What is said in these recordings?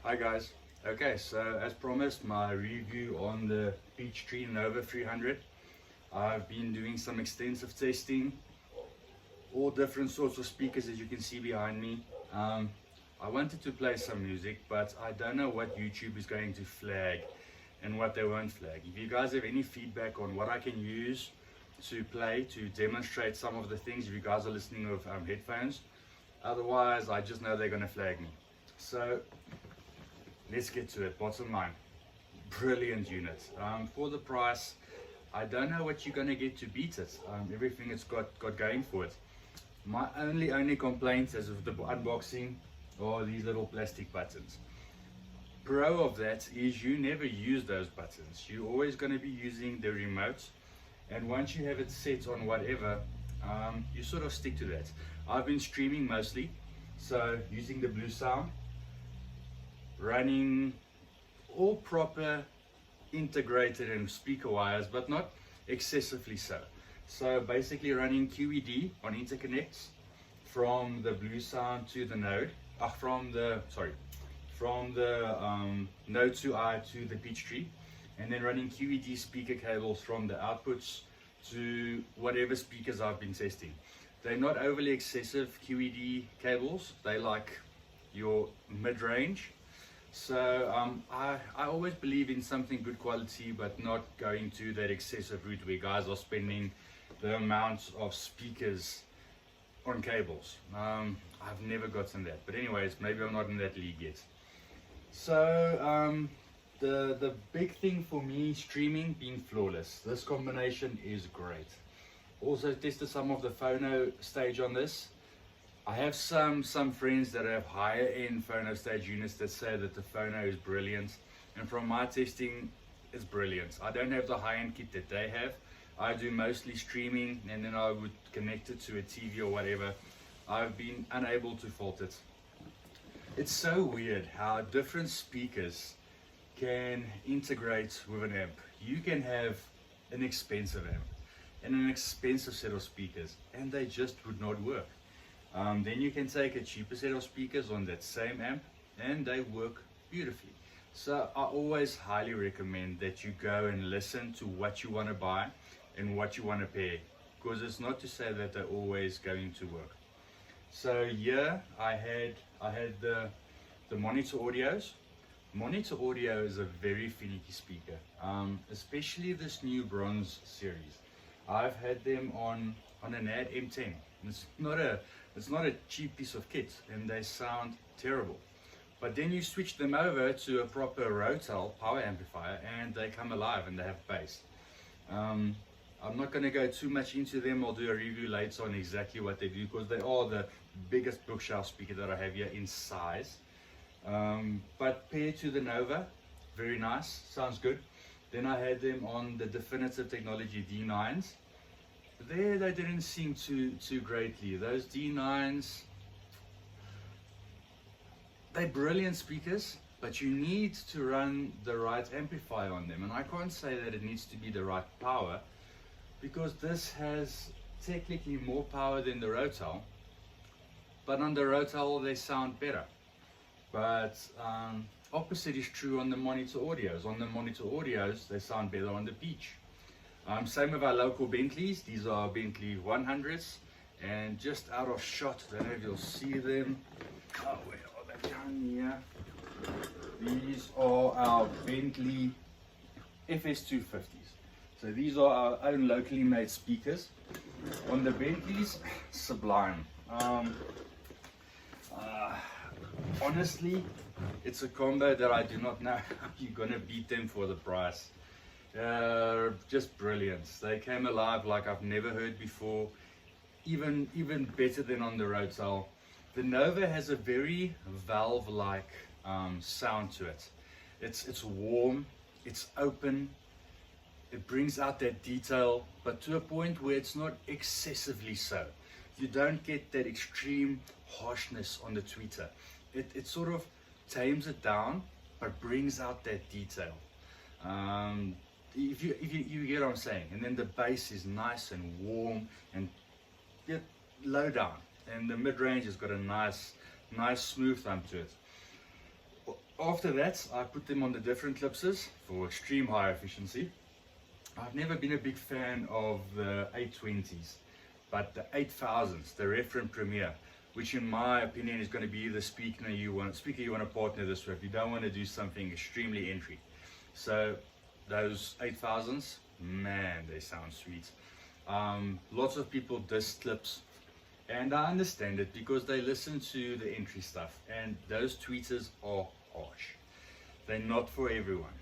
Hi guys. Okay, so as promised, my review on the Peachtree Nova300. I've been doing some extensive testing, all different sorts of speakers as you can see behind me. I wanted to play some music, but I don't know what YouTube is going to flag and what they won't flag. If you guys have any feedback on what I can use to play, to demonstrate some of the things, if you guys are listening with headphones, otherwise I just know they're going to flag me. So let's get to it. Bottom line, brilliant unit. For the price, I don't know what you're going to get to beat it. Everything it's got going for it. My only complaint as of the unboxing are these little plastic buttons. Pro of that is you never use those buttons. You're always going to be using the remote, and once you have it set on whatever, you sort of stick to that. I've been streaming mostly, so using the Blue Sound, running all proper integrated and speaker wires, but not excessively so. So basically running QED on interconnects from the Blue Sound to the node, from the node to I to the Peachtree, and then running QED speaker cables from the outputs to whatever speakers I've been testing. They're not overly excessive QED cables, they like your mid-range. So I always believe in something good quality, but not going to that excessive route where guys are spending the amount of speakers on cables. I've never gotten that, but anyways, maybe I'm not in that league yet. So the big thing for me, streaming being flawless. This combination is great. Also tested some of the phono stage on this. I have some friends that have higher end phono stage units that say that the phono is brilliant, and from my testing, it's brilliant. I don't have the high end kit that they have. I do mostly streaming, and then I would connect it to a TV or whatever. I've been unable to fault it. It's so weird how different speakers can integrate with an amp. You can have an expensive amp and an expensive set of speakers, and they just would not work. Then you can take a cheaper set of speakers on that same amp and they work beautifully. So I always highly recommend that you go and listen to what you want to buy and what you want to pair, because it's not to say that they're always going to work. So here I had the monitor audios. Monitor audio is a very finicky speaker, especially this new bronze series. I've had them on an AD M10. It's not a cheap piece of kit, and they sound terrible. But then you switch them over to a proper Rotel power amplifier and they come alive and they have bass. I'm not going to go too much into them. I'll do a review later on exactly what they do, because they are the biggest bookshelf speaker that I have here in size. But paired to the Nova, very nice, sounds good. Then I had them on the Definitive Technology D9s. There they didn't seem too greatly. Those D9s, they're brilliant speakers, but you need to run the right amplifier on them. And I can't say that it needs to be the right power, because this has technically more power than the Rotel, but on the Rotel they sound better. But opposite is true on the monitor audios. On the monitor audios, they sound better on the Peach. Same with our local Bentleys. These are Bentley 100s, and just out of shot, I don't know if you'll see them. Oh, where are they? Down here. These are our Bentley FS250s. So these are our own locally made speakers. On the Bentleys, sublime. Honestly, it's a combo that I do not know how you're gonna beat them for the price. Just brilliant. They came alive like I've never heard before, even better than on the Rotel. The Nova has a very valve-like sound to it. It's warm, it's open, it brings out that detail, but to a point where it's not excessively so. You don't get that extreme harshness on the tweeter. It sort of tames it down, but brings out that detail. If you get what I'm saying. And then the bass is nice and warm and low down, and the mid-range has got a nice smooth thumb to it. After that, I put them on the different clipses for extreme high efficiency. I've never been a big fan of the 820s, but the 8000s, the Reference Premier, which in my opinion is going to be the speaker you want to partner this with. You don't want to do something extremely entry. So those 8000s, man, they sound sweet. Lots of people diss clips, and I understand it because they listen to the entry stuff, and those tweeters are harsh. They're not for everyone.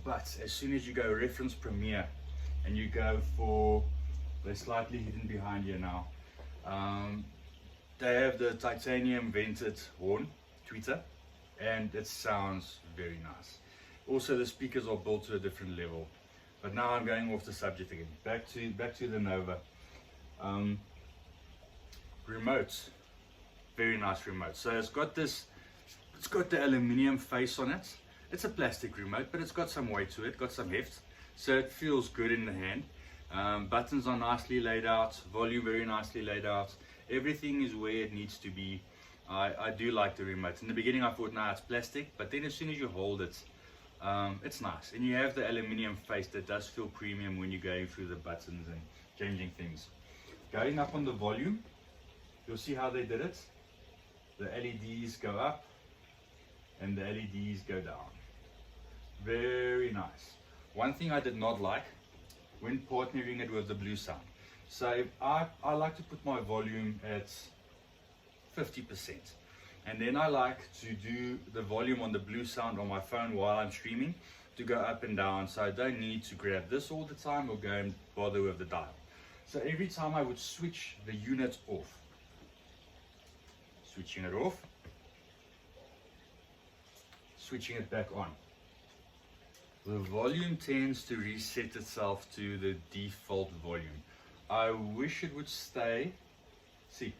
But as soon as you go Reference Premier and you go for, they're slightly hidden behind here now, they have the titanium vented horn tweeter, and it sounds very nice. Also, the speakers are built to a different level. But now I'm going off the subject again. Back to the Nova. Remote, very nice remote. So it's got the aluminium face on it. It's a plastic remote, but it's got some weight to it, got some heft, so it feels good in the hand. Buttons are nicely laid out, volume very nicely laid out. Everything is where it needs to be. I do like the remote. In the beginning I thought, nah, it's plastic, but then as soon as you hold it, it's nice. And you have the aluminium face that does feel premium when you're going through the buttons and changing things. Going up on the volume, you'll see how they did it. The LEDs go up and the LEDs go down. Very nice. One thing I did not like when partnering it with the Blue Sound. So I like to put my volume at 50%. And then I like to do the volume on the Blue Sound on my phone while I'm streaming to go up and down, so I don't need to grab this all the time or go and bother with the dial. So every time I would switch the unit off, switching it off, switching it back on, the volume tends to reset itself to the default volume. I wish it would stay, see,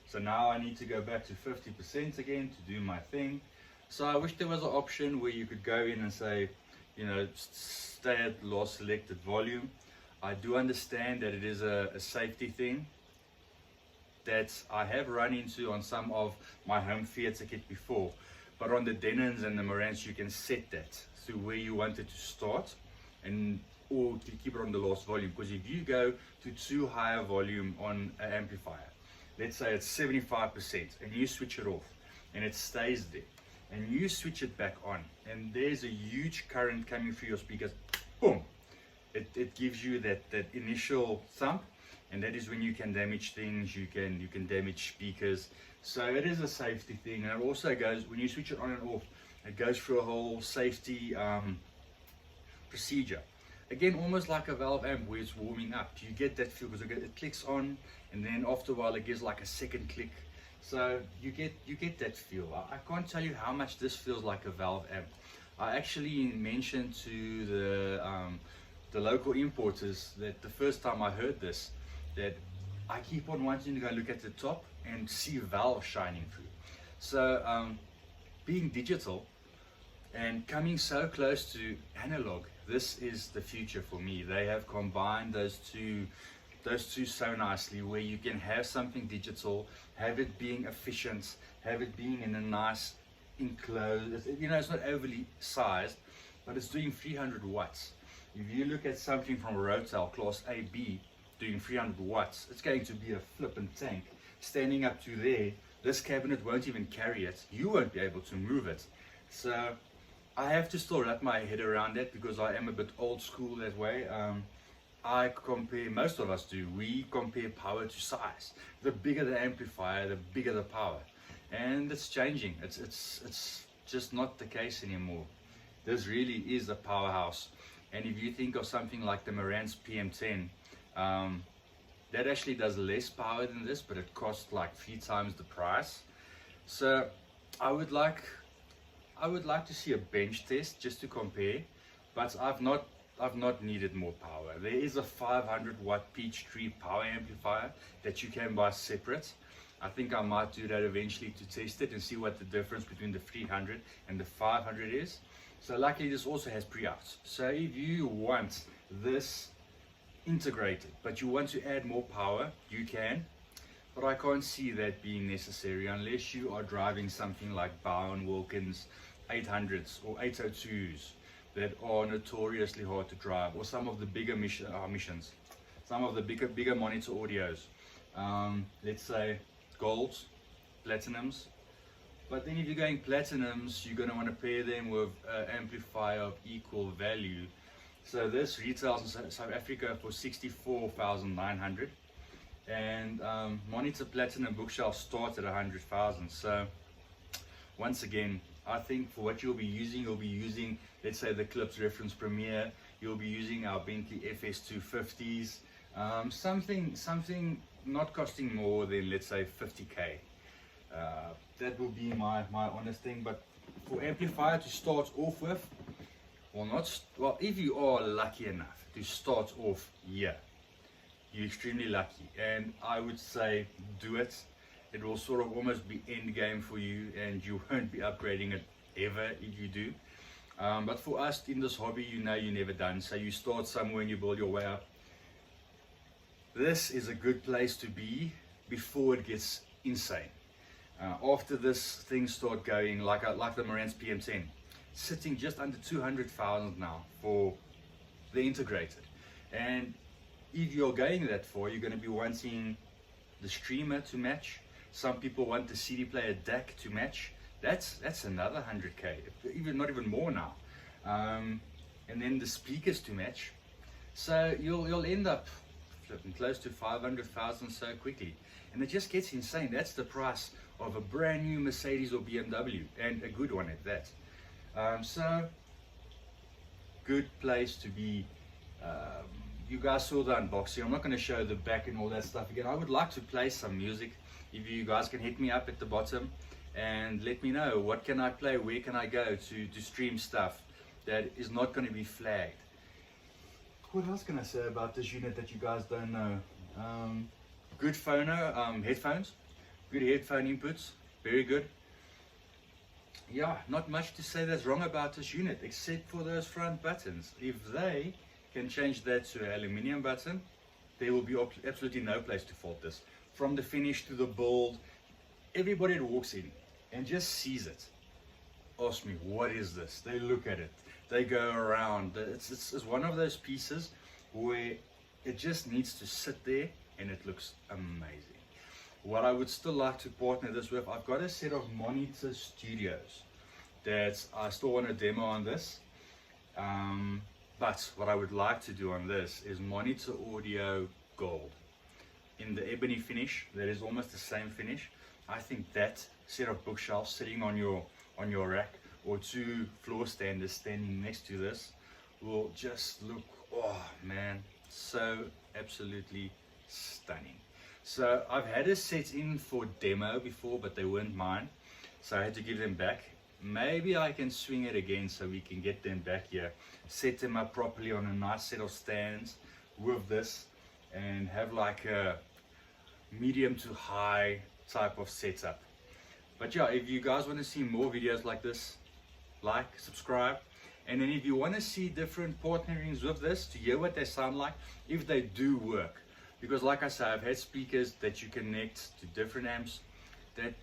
so now I need to go back to 50% again to do my thing. So I wish there was an option where you could go in and say, you know, stay at last selected volume. I do understand that it is a safety thing that I have run into on some of my home theater kit before, but on the Denons and the Marantz you can set that to where you want it to start, and or to keep it on the last volume, because if you go to too high a volume on an amplifier, let's say it's 75%, and you switch it off and it stays there, and you switch it back on and there's a huge current coming through your speakers, boom, it gives you that initial thump, and that is when you can damage things, you can damage speakers. So it is a safety thing, and it also goes, when you switch it on and off, it goes through a whole safety procedure. Again, almost like a valve amp where it's warming up. You get that feel because it clicks on, and then after a while it gives like a second click. So you get that feel. I can't tell you how much this feels like a valve amp. I actually mentioned to the local importers that the first time I heard this, that I keep on wanting to go look at the top and see valve shining through. So being digital and coming so close to analog, this is the future for me. They have combined those two so nicely, where you can have something digital, have it being efficient, have it being in a nice enclosed, you know, it's not overly sized, but it's doing 300 watts. If you look at something from a Rotel Class AB doing 300 watts, it's going to be a flippant tank. Standing up to there, this cabinet won't even carry it. You won't be able to move it. So I have to still wrap my head around that, because I am a bit old school that way. I compare, most of us do, we compare power to size. The bigger the amplifier, the bigger the power. And it's changing. It's just not the case anymore. This really is a powerhouse. And if you think of something like the Marantz PM10, that actually does less power than this, but it costs like 3 times the price. So I would like to see a bench test just to compare, but I've not needed more power. There is a 500 watt Peachtree power amplifier that you can buy separate. I think I might do that eventually to test it and see what the difference between the 300 and the 500 is. So luckily this also has pre-outs. So if you want this integrated, but you want to add more power, you can. But I can't see that being necessary unless you are driving something like Bowen Wilkins 800s or 802s that are notoriously hard to drive, or some of the bigger missions, some of the bigger monitor audios, let's say golds, platinums. But then if you're going platinums, you're going to want to pair them with an amplifier of equal value. So this retails in South Africa for 64,900, and monitor platinum bookshelf starts at 100,000. So once again, I think for what you'll be using, let's say the Clips Reference Premier, you'll be using our Bentley FS250s, something not costing more than, let's say, 50k. That will be my honest thing. But for amplifier to start off with, well, if you are lucky enough to start off here, you're extremely lucky, and I would say do it. It will sort of almost be end game for you, and you won't be upgrading it ever if you do. But for us in this hobby, you know you're never done, so you start somewhere and you build your way up. This is a good place to be before it gets insane. After this things start going like the Marantz PM10, sitting just under 200,000 now for the integrated. And if you're going that far, you're going to be wanting the streamer to match. Some people want the CD player DAC to match. That's another 100k, not even more now. And then the speakers to match. So you'll end up flipping close to 500,000 so quickly, and it just gets insane. That's the price of a brand new Mercedes or BMW, and a good one at that. So good place to be. You guys saw the unboxing. I'm not going to show the back and all that stuff again. I would like to play some music. If you guys can hit me up at the bottom and let me know what can I play, where can I go to stream stuff that is not going to be flagged. What else can I say about this unit that you guys don't know? Good phono, headphones, good headphone inputs, very good. Yeah, not much to say that's wrong about this unit except for those front buttons. If they can change that to an aluminium button, there will be absolutely no place to fault this. From the finish to the build, everybody that walks in and just sees it asks me, what is this? They look at it, they go around. It's one of those pieces where it just needs to sit there and it looks amazing. What I would still like to partner this with, I've got a set of monitor studios that I still want to demo on this. But what I would like to do on this is monitor audio gold in the ebony finish. That is almost the same finish. I think that set of bookshelves sitting on your rack, or two floor standers standing next to this, will just look, oh man, so absolutely stunning. So I've had a set in for demo before, but they weren't mine, so I had to give them back. Maybe I can swing it again so we can get them back here, set them up properly on a nice set of stands with this, and have like a medium to high type of setup. But yeah, if you guys want to see more videos like this, like, subscribe. And then if you want to see different partnerings with this to hear what they sound like, if they do work, because like I said, I've had speakers that you connect to different amps that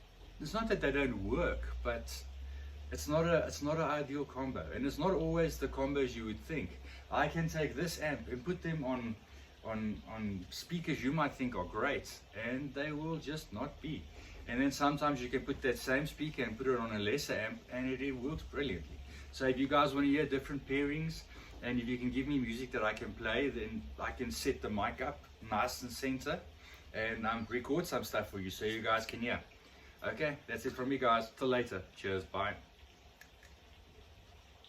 it's not that they don't work, but it's not an ideal combo, and it's not always the combos you would think. I can take this amp and put them on speakers you might think are great, and they will just not be. And then sometimes you can put that same speaker and put it on a lesser amp, and it works brilliantly. So if you guys want to hear different pairings, and if you can give me music that I can play, then I can set the mic up nice and center and record some stuff for you so you guys can hear. Okay, that's it from me guys. Till later. Cheers. Bye.